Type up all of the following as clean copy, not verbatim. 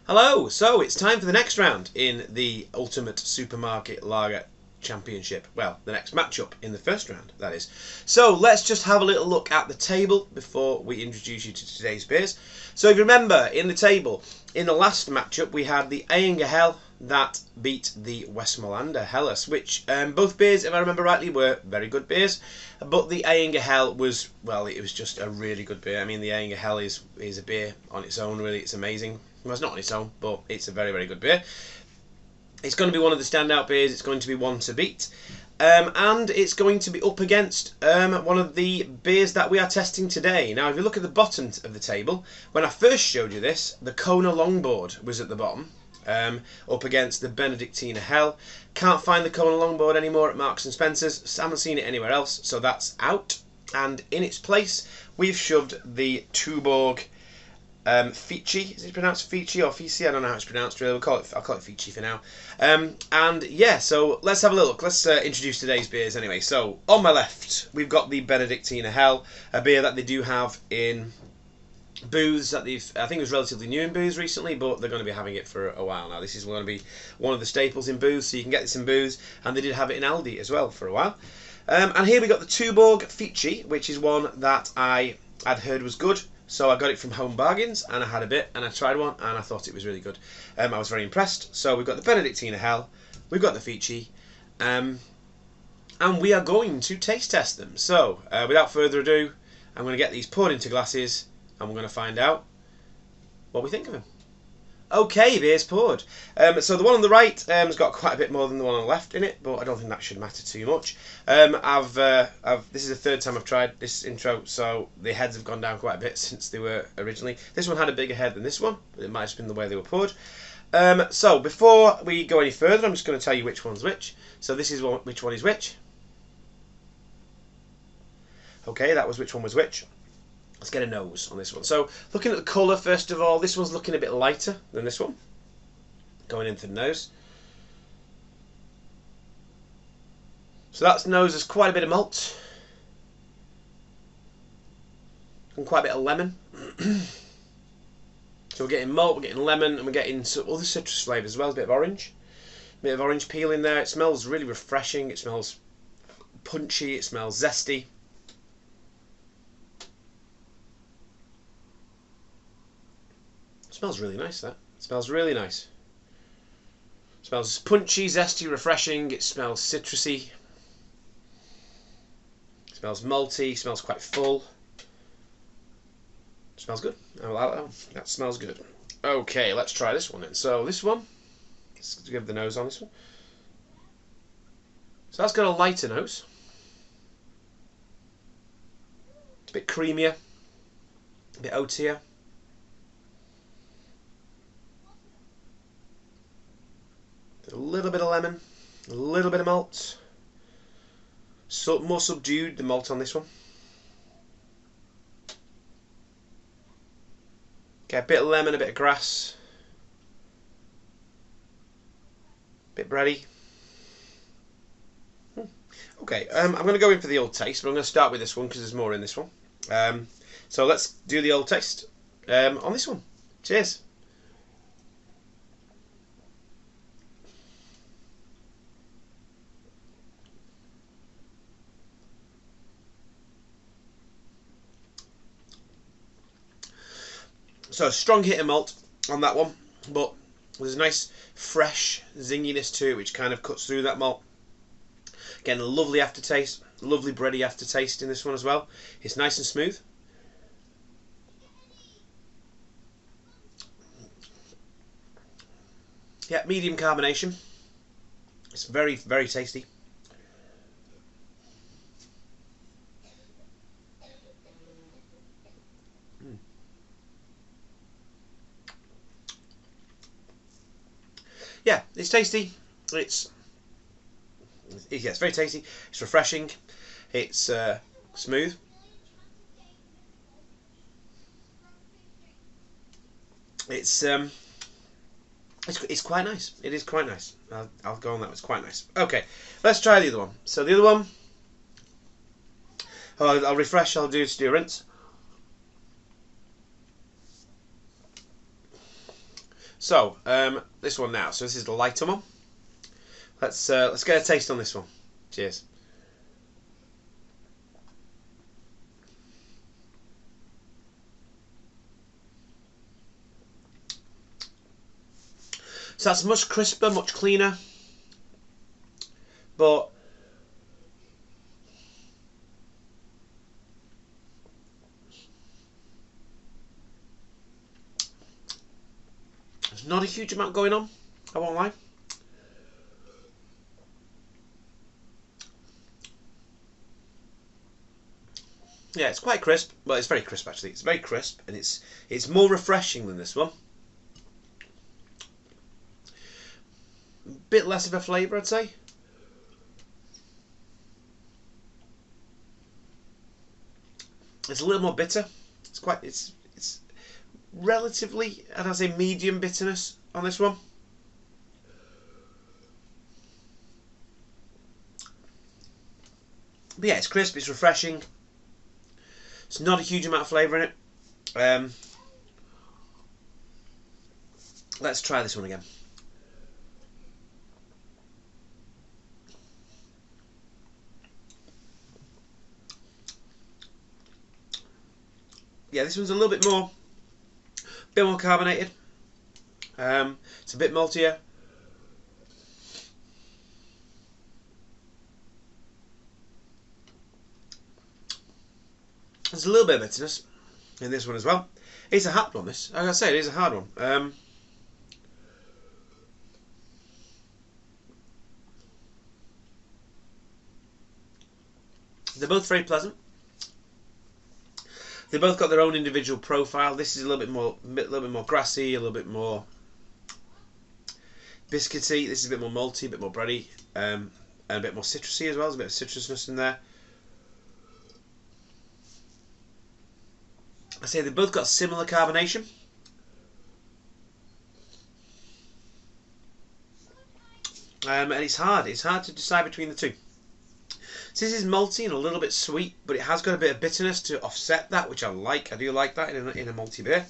Hello, so it's time for the next round in the Ultimate Supermarket Lager Championship. Well, the next matchup in the first round, that is. So let's just have a little look at the table before we introduce you to today's beers. So if you remember, in the table, in the last matchup, we had the Eyinger Hell that beat the Westmorlander Helles, which both beers, if I remember rightly, were very good beers. But the Eyinger Hell was, well, it was just a really good beer. I mean, the Eyinger Hell is a beer on its own, really. It's amazing. Well, it's not on its own, but it's a very, very good beer. It's going to be one of the standout beers. It's going to be one to beat. And it's going to be up against one of the beers that we are testing today. Now, if you look at the bottom of the table, when I first showed you this, the Kona Longboard was at the bottom, up against the Benediktiner Hell. Can't find the Kona Longboard anymore at Marks and Spencer's. Haven't seen it anywhere else, so that's out. And in its place, we've shoved the Tuborg Fici. Is it pronounced Fici or Fici? I don't know how it's pronounced really. I'll call it Fici for now. And yeah, so let's have a look. Let's introduce today's beers anyway. So on my left, we've got the Benediktiner Hell, a beer that they do have in booths that I think it was relatively new in booths recently, but they're going to be having it for a while now. This is going to be one of the staples in booths, so you can get this in booths, and they did have it in Aldi as well for a while. And here we got the Tuborg Fici, which is one that I'd heard was good. So I got it from Home Bargains, and I had a bit, and I tried one, and I thought it was really good. I was very impressed. So we've got the Benediktiner Hell, we've got the Fici, and we are going to taste test them. So without further ado, I'm going to get these poured into glasses, and we're going to find out what we think of them. Okay, beer's poured. So the one on the right has got quite a bit more than the one on the left in it, but I don't think that should matter too much. This is the third time I've tried this intro, so the heads have gone down quite a bit since they were originally. This one had a bigger head than this one, but it might have been the way they were poured. So before we go any further, I'm just going to tell you which one's which. So this is which one is which. Okay, that was which one was which. Let's get a nose on this one. So, looking at the colour first of all, this one's looking a bit lighter than this one. Going into the nose. So that nose has quite a bit of malt. And quite a bit of lemon. So we're getting malt, we're getting lemon, and we're getting some other citrus flavours as well. A bit of orange. A bit of orange peel in there. It smells really refreshing. It smells punchy. It smells zesty. Smells really nice, that. It smells really nice. It smells punchy, zesty, refreshing. It smells citrusy. It smells malty. It smells quite full. It smells good. I like that one. That smells good. Okay, let's try this one then. So this one, let's give the nose on this one. So that's got a lighter nose. It's a bit creamier. A bit oatier. A little bit of lemon, a little bit of malt. So more subdued, the malt on this one. Okay, a bit of lemon, a bit of grass. A bit bready. Okay, I'm going to go in for the old taste, but I'm going to start with this one because there's more in this one. So let's do the old taste on this one. Cheers. So a strong hit of malt on that one, but there's a nice fresh zinginess to it which kind of cuts through that malt. Again, a lovely aftertaste, lovely bready aftertaste in this one as well. It's nice and smooth. Yeah, medium carbonation. It's very, very tasty. Yeah, it's tasty. It's very tasty. It's refreshing. It's smooth. It's quite nice. It is quite nice. I'll go on that. It's quite nice. Okay, let's try the other one. So the other one, I'll refresh. I'll do a rinse. So this one now. So this is the lighter one. Let's get a taste on this one. Cheers. So that's much crisper, much cleaner, but there's not a huge amount going on, I won't lie. Yeah, it's quite crisp. Well, it's very crisp actually. It's very crisp, and it's more refreshing than this one. Bit less of a flavour, I'd say. It's a little more bitter. It's relatively, I'd say, medium bitterness on this one. But yeah, it's crisp. It's refreshing. It's not a huge amount of flavour in it. Let's try this one again. Yeah, this one's a little bit more carbonated. It's a bit maltier. There's a little bit of bitterness in this one as well. It's a hard one, this. Like I say, it is a hard one. They're both very pleasant. They both got their own individual profile. This is a little bit more grassy, a little bit more biscuity. This is a bit more malty, a bit more bready, and a bit more citrusy as well. There's a bit of citrusness in there. I say they both got similar carbonation. And it's hard to decide between the two. So this is malty and a little bit sweet, but it has got a bit of bitterness to offset that, which I like. I do like that in a malty beer.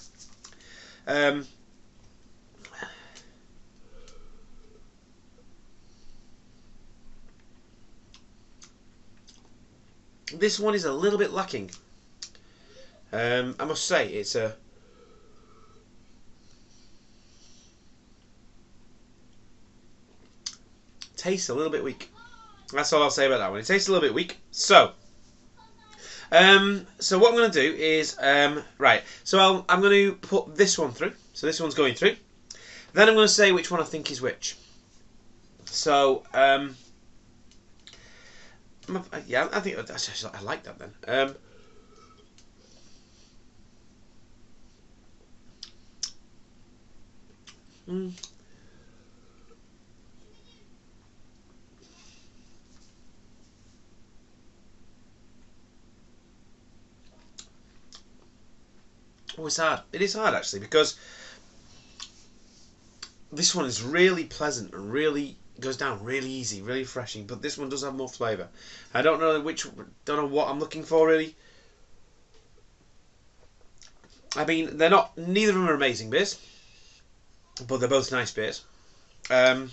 This one is a little bit lacking. I must say, it's a tastes a little bit weak. That's all I'll say about that one. It tastes a little bit weak. So what I'm going to do is right. So I'm going to put this one through. So this one's going through. Then I'm going to say which one I think is which. So yeah, I think I like that then. Oh, it's hard. It is hard actually, because this one is really pleasant and really goes down really easy, really refreshing. But this one does have more flavour. I don't know what I'm looking for really. I mean, neither of them are amazing beers, but they're both nice beers. But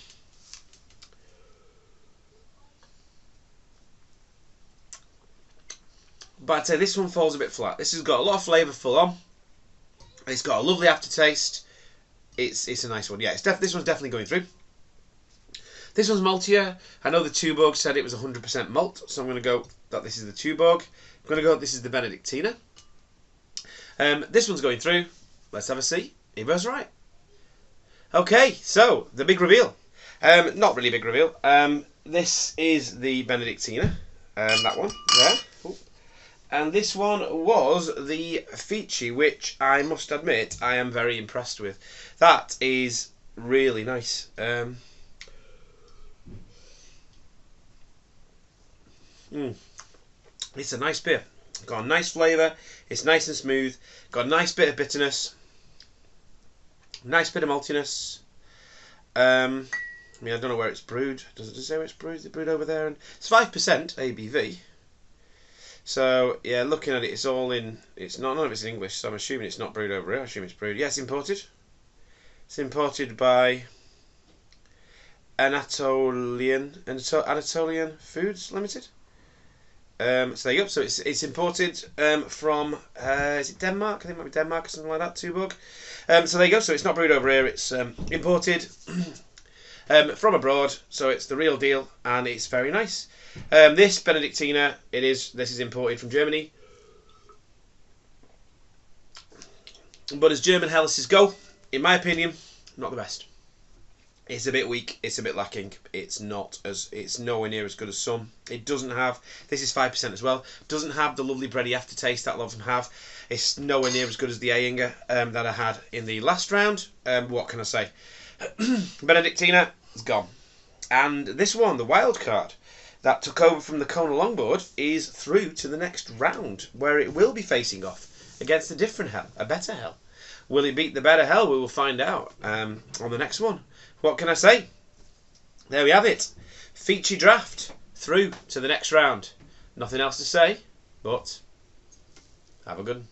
I'd say this one falls a bit flat. This has got a lot of flavour full on. It's got a lovely aftertaste. It's a nice one. Yeah, this one's definitely going through. This one's maltier. I know the Tuborg said it was 100% malt, so I'm going to go that this is the Tuborg. I'm going to go this is the Benediktiner. This one's going through. Let's have a see. It goes right. Okay, so the big reveal. Not really a big reveal. This is the Benediktiner. That one there. Ooh. And this one was the Fici, which I must admit I am very impressed with. That is really nice. It's a nice beer. Got a nice flavour. It's nice and smooth. Got a nice bit of bitterness. Nice bit of maltiness. I mean, I don't know where it's brewed. Does it say where it's brewed? Is it brewed over there? And it's 5% ABV. So yeah, looking at it, it's all in. It's not. None of it's in English, so I'm assuming it's not brewed over here. I assume it's brewed. Yes, imported. It's imported by Anatolian Foods Limited. So there you go. So it's imported from is it Denmark? I think it might be Denmark or something like that. Tuborg. So there you go. So it's not brewed over here. It's imported from abroad. So it's the real deal, and it's very nice. This Benediktiner, this is imported from Germany. But as German Helles's go, in my opinion, not the best. It's a bit weak. It's a bit lacking. It's nowhere near as good as some. It doesn't have. This is 5% as well. Doesn't have the lovely bready aftertaste that a lot of them have. It's nowhere near as good as the Ayinger that I had in the last round. What can I say? Benediktiner is gone, and this one, the wild card that took over from the Kona Longboard, is through to the next round, where it will be facing off against a different hell, a better hell. Will it beat the better hell? We will find out on the next one. What can I say? There we have it. Fici draft through to the next round. Nothing else to say, but have a good one.